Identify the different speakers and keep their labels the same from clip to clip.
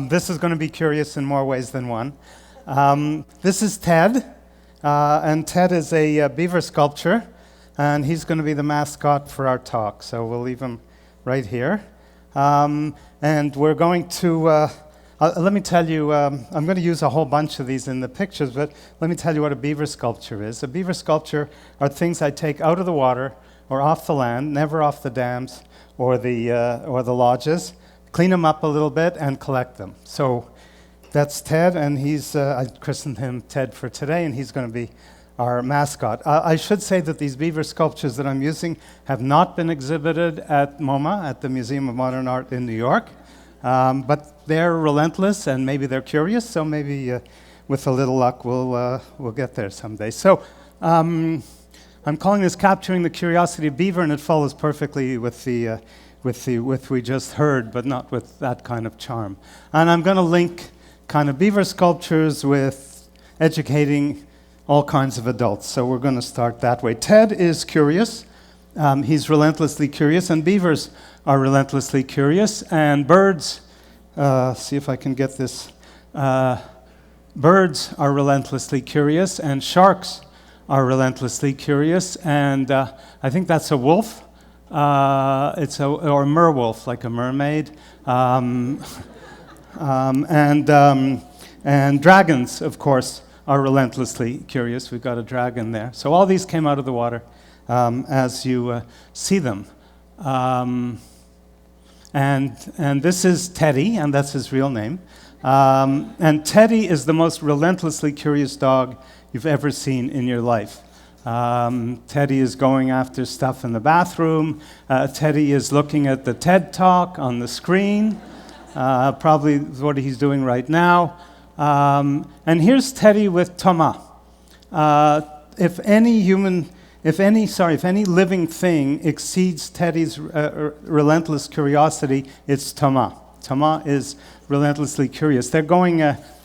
Speaker 1: This is going to be curious in more ways than one. This is Ted, and Ted is a beaver sculpture, and he's going to be the mascot for our talk, so we'll leave him right here. And we're going to, let me tell you, I'm going to use a whole bunch of these in the pictures, but let me tell you what a beaver sculpture is. A beaver sculpture are things I take out of the water or off the land, never off the dams or the lodges, clean them up a little bit and collect them. So that's Ted, and I christened him Ted for today, and he's going to be our mascot. I should say that these beaver sculptures that I'm using have not been exhibited at MoMA, at the Museum of Modern Art in New York, but they're relentless and maybe they're curious, so maybe with a little luck we'll get there someday. So I'm calling this Capturing the Curiosity Beaver, and it follows perfectly with we just heard, but not with that kind of charm. And I'm going to link kind of beaver sculptures with educating all kinds of adults. So we're going to start that way. Ted is curious. He's relentlessly curious, and beavers are relentlessly curious. And birds, see if I can get this. Birds are relentlessly curious, and sharks are relentlessly curious. And I think that's a wolf. Or a merwolf, like a mermaid. And dragons, of course, are relentlessly curious. We've got a dragon there. So all these came out of the water as you see them. And this is Teddy, and that's his real name. And Teddy is the most relentlessly curious dog you've ever seen in your life. Teddy is going after stuff in the bathroom. Teddy is looking at the TED Talk on the screen, probably what he's doing right now. And here's Teddy with Tama. If any living thing exceeds Teddy's relentless curiosity, it's Tama. Tama is relentlessly curious. The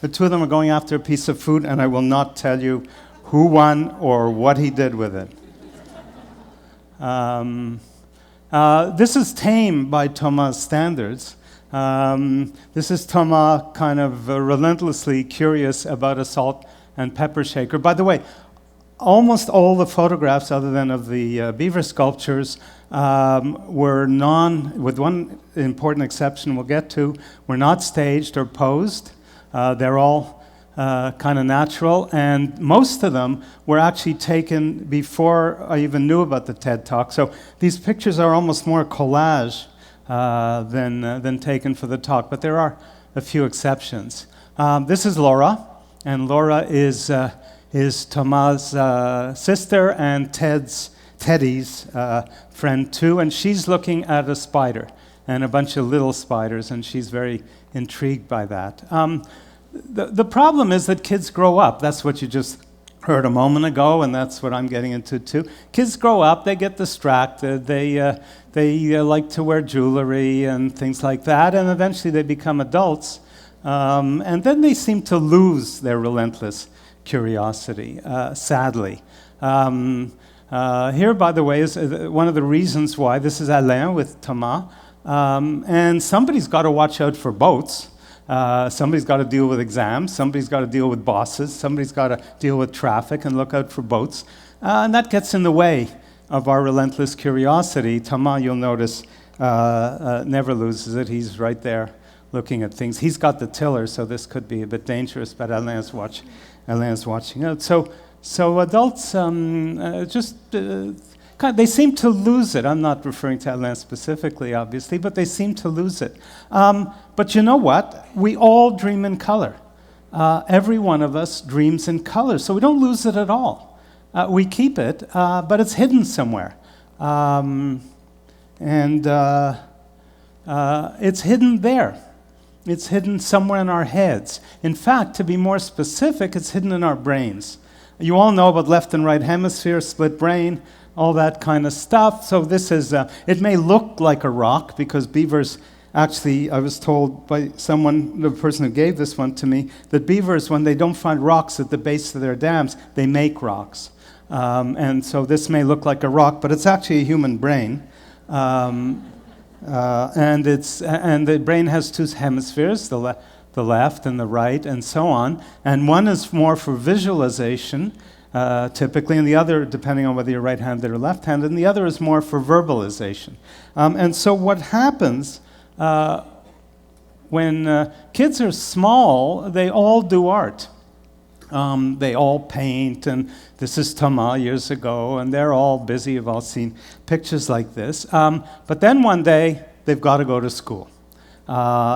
Speaker 1: two of them are going after a piece of food, and I will not tell you who won or what he did with it. This is tame by Tama's standards. This is Tama kind of relentlessly curious about a salt and pepper shaker. By the way, almost all the photographs, other than of the beaver sculptures, were with one important exception we'll get to, were not staged or posed. They're all kind of natural, and most of them were actually taken before I even knew about the TED Talk. So these pictures are almost more collage than taken for the talk, but there are a few exceptions. This is Laura, and Laura is Tama's sister and Teddy's friend too, and she's looking at a spider and a bunch of little spiders, and she's very intrigued by that. The problem is that kids grow up. That's what you just heard a moment ago, and that's what I'm getting into too. Kids grow up, they get distracted, they like to wear jewelry and things like that, and eventually they become adults, and then they seem to lose their relentless curiosity, sadly. Here, by the way, is one of the reasons why. This is Alain with Tama, and somebody's got to watch out for boats. Somebody's got to deal with exams, somebody's got to deal with bosses, somebody's got to deal with traffic and look out for boats. And that gets in the way of our relentless curiosity. Tama, you'll notice, never loses it. He's right there looking at things. He's got the tiller, so this could be a bit dangerous, but Alain's watching out. So adults they seem to lose it. I'm not referring to Alain specifically, obviously, but they seem to lose it. But you know what? We all dream in color. Every one of us dreams in color, so we don't lose it at all. We keep it, but it's hidden somewhere. It's hidden there. It's hidden somewhere in our heads. In fact, to be more specific, it's hidden in our brains. You all know about left and right hemisphere, split brain, all that kind of stuff. So this is, it may look like a rock because beavers, actually, I was told by the person who gave this one to me, that beavers, when they don't find rocks at the base of their dams, they make rocks. And so this may look like a rock, but it's actually a human brain. And the brain has two hemispheres, the the left and the right, and so on. And one is more for visualization, typically, and the other, depending on whether you're right-handed or left-handed, and the other is more for verbalization. And so what happens when kids are small, they all do art. They all paint, and this is Tama years ago, and they're all busy. You've all seen pictures like this. But then one day, they've got to go to school.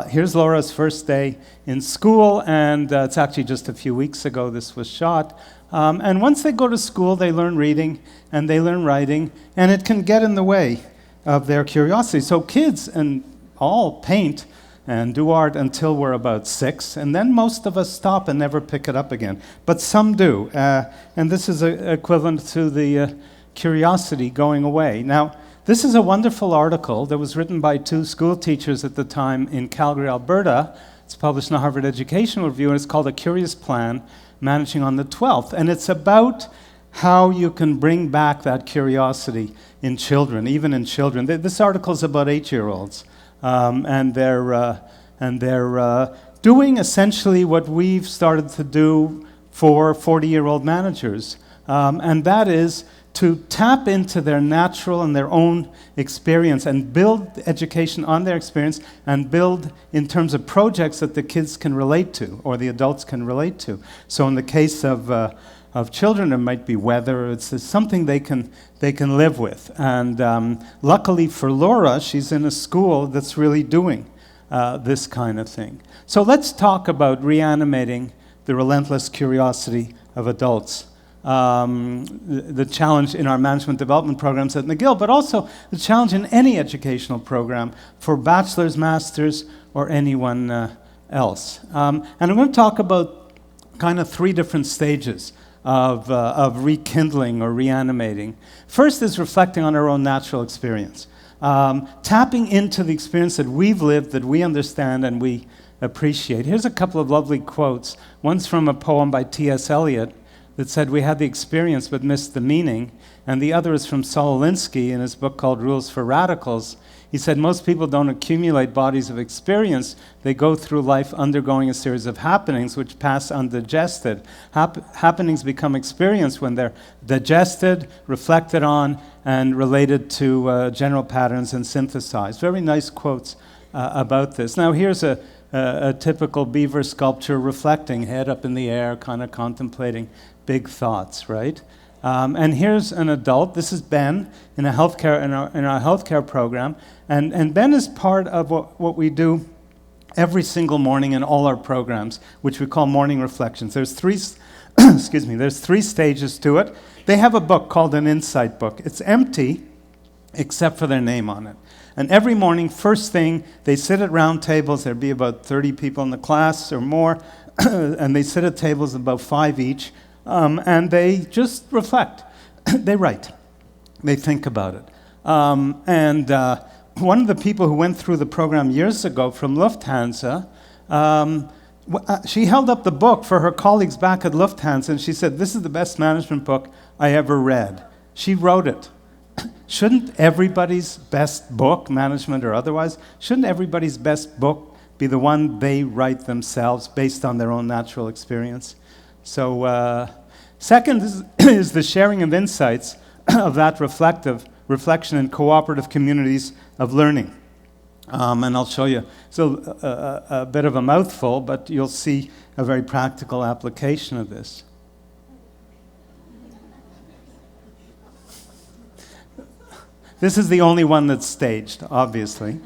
Speaker 1: Here's Laura's first day in school, and it's actually just a few weeks ago this was shot. And once they go to school, they learn reading, and they learn writing, and it can get in the way of their curiosity. So kids and all paint and do art until we're about 6, and then most of us stop and never pick it up again. But some do, and this is equivalent to the curiosity going away. Now, this is a wonderful article that was written by 2 school teachers at the time in Calgary, Alberta. It's published in the Harvard Educational Review, and it's called A Curious Plan, Managing on the 12th. And it's about how you can bring back that curiosity in children, even in children. This article is about 8-year-olds. And they're doing essentially what we've started to do for 40-year-old managers, and that is to tap into their natural and their own experience and build education on their experience and build in terms of projects that the kids can relate to or the adults can relate to. So in the case of children, it might be weather. It's something they can live with. And luckily for Laura, she's in a school that's really doing this kind of thing. So let's talk about reanimating the relentless curiosity of adults. The challenge in our management development programs at McGill, but also the challenge in any educational program for bachelor's, master's, or anyone else. And I'm going to talk about kind of 3 different stages of rekindling or reanimating. First is reflecting on our own natural experience. Tapping into the experience that we've lived, that we understand and we appreciate. Here's a couple of lovely quotes. One's from a poem by T.S. Eliot that said, "We had the experience but missed the meaning." And the other is from Saul Alinsky in his book called Rules for Radicals. He said, "Most people don't accumulate bodies of experience. They go through life undergoing a series of happenings which pass undigested. Happenings become experience when they're digested, reflected on, and related to general patterns and synthesized." Very nice quotes about this. Now here's a typical beaver sculpture reflecting, head up in the air, kind of contemplating big thoughts, right? And here's an adult. This is Ben in our healthcare program, and Ben is part of what we do every single morning in all our programs, which we call morning reflections. There's 3, there's 3 stages to it. They have a book called an insight book. It's empty, except for their name on it. And every morning, first thing, they sit at round tables. There'd be about 30 people in the class or more, and they sit at tables about 5 each. And they just reflect. They write. They think about it. And one of the people who went through the program years ago from Lufthansa, she held up the book for her colleagues back at Lufthansa, and she said, "This is the best management book I ever read." She wrote it. Shouldn't everybody's best book, management or otherwise, shouldn't everybody's best book be the one they write themselves based on their own natural experience? So second is the sharing of insights of that reflection in cooperative communities of learning. And I'll show you. So a bit of a mouthful, but you'll see a very practical application of this. This is the only one that's staged, obviously.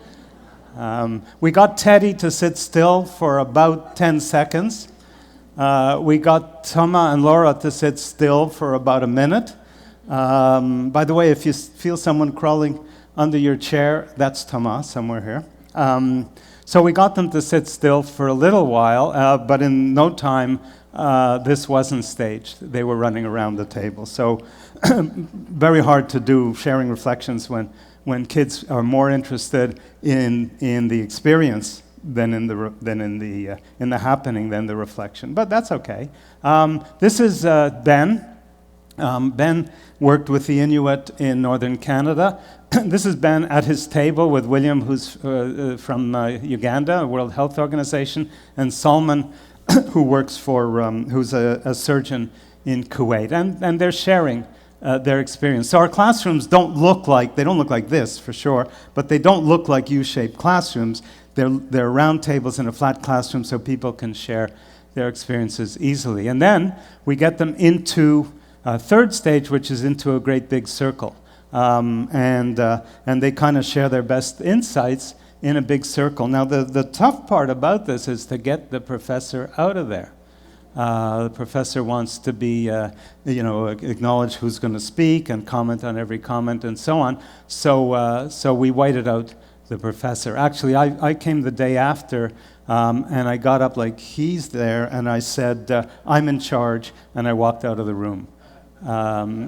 Speaker 1: We got Teddy to sit still for about 10 seconds. We got Tama and Laura to sit still for about a minute. By the way, if you feel someone crawling under your chair, that's Tama somewhere here. So we got them to sit still for a little while, but in no time, this wasn't staged. They were running around the table. So very hard to do sharing reflections when kids are more interested in the experience than in the happening than the reflection. But that's okay. This is Ben Ben worked with the Inuit in northern Canada. This is Ben at his table with William, who's from Uganda, World Health Organization, and Salman, who works for, who's a surgeon in Kuwait. And they're sharing their experience. So our classrooms they don't look like this for sure, but they don't look like U-shaped classrooms. They're round tables in a flat classroom so people can share their experiences easily. And then we get them into a third stage, which is into a great big circle. And they kind of share their best insights in a big circle. Now, the tough part about this is to get the professor out of there. The professor wants to be, acknowledge who's going to speak and comment on every comment and so on. So we whited out the professor. Actually, I came the day after, and I got up like he's there, and I said, I'm in charge, and I walked out of the room.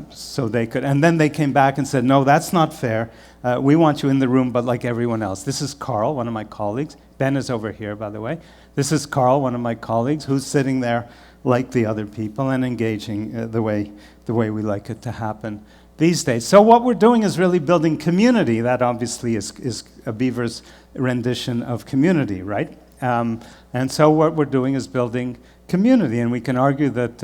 Speaker 1: So they could, and then they came back and said, no, that's not fair. We want you in the room, but like everyone else. This is Carl, one of my colleagues. Ben is over here, by the way. This is Carl, one of my colleagues, who's sitting there like the other people and engaging the way we like it to happen these days. So what we're doing is really building community. That obviously is a Beaver's rendition of community, right? And so what we're doing is building community, and we can argue that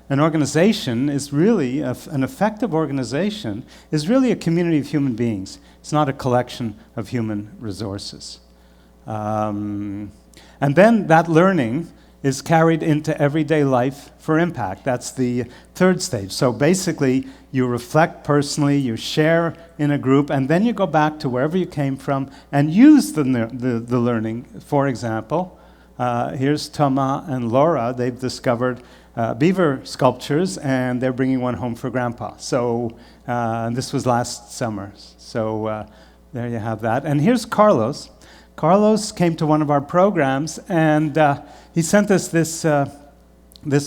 Speaker 1: an organization is really, an effective organization is really a community of human beings. It's not a collection of human resources. And then that learning is carried into everyday life for impact. That's the third stage. So basically, you reflect personally, you share in a group, and then you go back to wherever you came from and use the learning. For example, here's Tama and Laura. They've discovered beaver sculptures, and they're bringing one home for Grandpa. So this was last summer. So there you have that. And here's Carlos. Carlos came to one of our programs, and he sent us this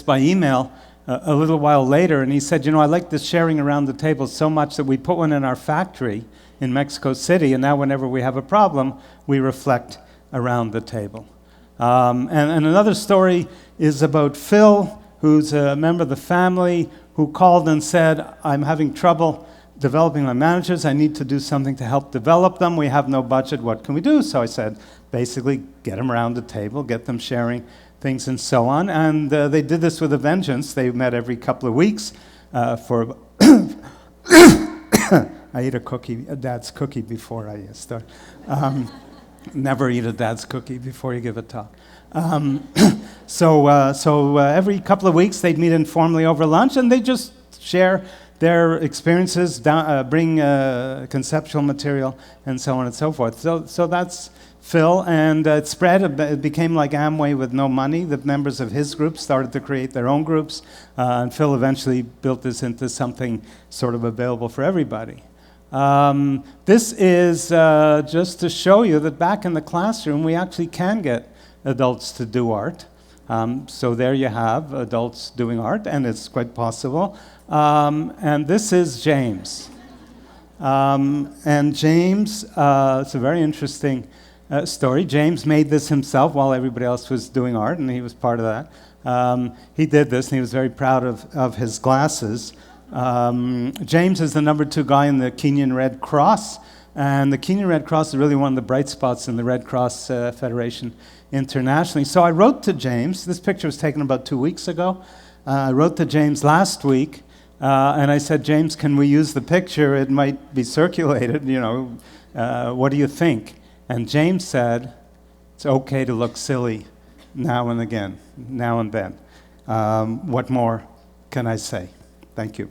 Speaker 1: by email a little while later, and he said, I like this sharing around the table so much that we put one in our factory in Mexico City, and now whenever we have a problem, we reflect around the table. And another story is about Phil, who's a member of the family, who called and said, I'm having trouble developing my managers. I need to do something to help develop them. We have no budget. What can we do? So I said, basically, get them around the table, get them sharing things and so on. And they did this with a vengeance. They met every couple of weeks for... I ate a dad's cookie before I start. Never eat a dad's cookie before you give a talk. So every couple of weeks, they'd meet informally over lunch, and they just share their experiences, bring conceptual material, and so on and so forth. So that's Phil, and it spread. It became like Amway with no money. The members of his group started to create their own groups, and Phil eventually built this into something sort of available for everybody. This is just to show you that back in the classroom, we actually can get adults to do art. So there you have adults doing art, and it's quite possible. And this is James. And James, it's a very interesting story. James made this himself while everybody else was doing art, and he was part of that. He did this, and he was very proud of his glasses. James is the number 2 guy in the Kenyan Red Cross, and the Kenyan Red Cross is really one of the bright spots in the Red Cross Federation internationally. So I wrote to James. This picture was taken about 2 weeks ago. I wrote to James last week, and I said, James, can we use the picture? It might be circulated, what do you think? And James said, it's okay to look silly now and again, now and then. What more can I say? Thank you.